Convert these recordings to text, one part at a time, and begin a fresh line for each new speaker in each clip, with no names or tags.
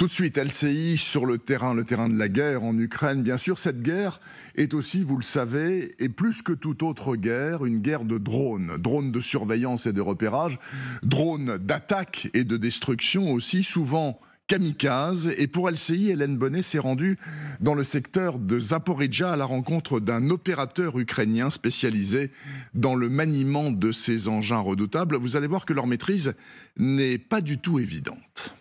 Tout de suite, LCI sur le terrain de la guerre en Ukraine. Bien sûr, cette guerre est aussi, vous le savez, et plus que toute autre guerre, une guerre de drones. Drones de surveillance et de repérage, drones d'attaque et de destruction aussi, souvent kamikazes. Et pour LCI, Hélène Bonnet s'est rendue dans le secteur de Zaporijjia à la rencontre d'un opérateur ukrainien spécialisé dans le maniement de ces engins redoutables. Vous allez voir que leur maîtrise n'est pas du tout évidente.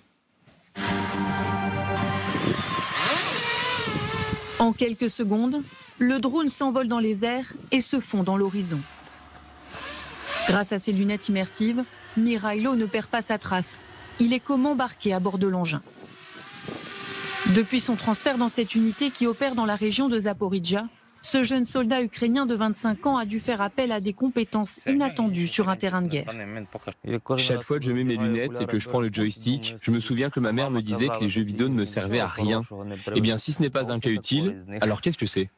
En quelques secondes, le drone s'envole dans les airs et se fond dans l'horizon. Grâce à ses lunettes immersives, Mirailo ne perd pas sa trace. Il est comme embarqué à bord de l'engin. Depuis son transfert dans cette unité qui opère dans la région de Zaporijjia, ce jeune soldat ukrainien de 25 ans a dû faire appel à des compétences inattendues sur un terrain de guerre.
Chaque fois que je mets mes lunettes et que je prends le joystick, je me souviens que ma mère me disait que les jeux vidéo ne me servaient à rien. Eh bien, si ce n'est pas un cas utile, alors qu'est-ce que c'est ?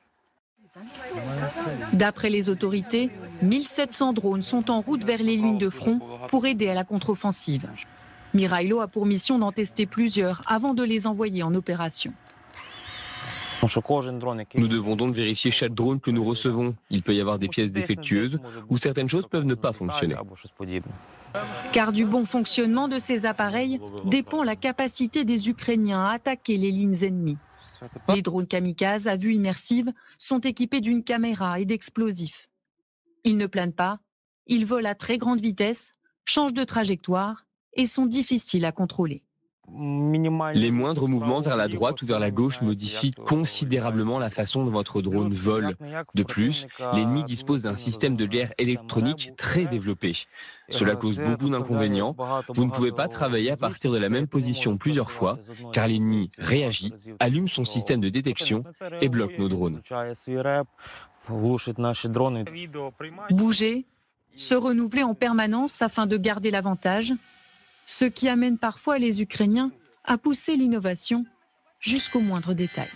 D'après les autorités, 1700 drones sont en route vers les lignes de front pour aider à la contre-offensive. Mirailo a pour mission d'en tester plusieurs avant de les envoyer en opération.
Nous devons donc vérifier chaque drone que nous recevons. Il peut y avoir des pièces défectueuses ou certaines choses peuvent ne pas fonctionner.
Car du bon fonctionnement de ces appareils dépend la capacité des Ukrainiens à attaquer les lignes ennemies. Les drones kamikazes à vue immersive sont équipés d'une caméra et d'explosifs. Ils ne planent pas, ils volent à très grande vitesse, changent de trajectoire et sont difficiles à contrôler.
Les moindres mouvements vers la droite ou vers la gauche modifient considérablement la façon dont votre drone vole. De plus, l'ennemi dispose d'un système de guerre électronique très développé. Cela cause beaucoup d'inconvénients. Vous ne pouvez pas travailler à partir de la même position plusieurs fois, car l'ennemi réagit, allume son système de détection et bloque nos drones.
Bouger, se renouveler en permanence afin de garder l'avantage, ce qui amène parfois les Ukrainiens à pousser l'innovation jusqu'au moindre détail.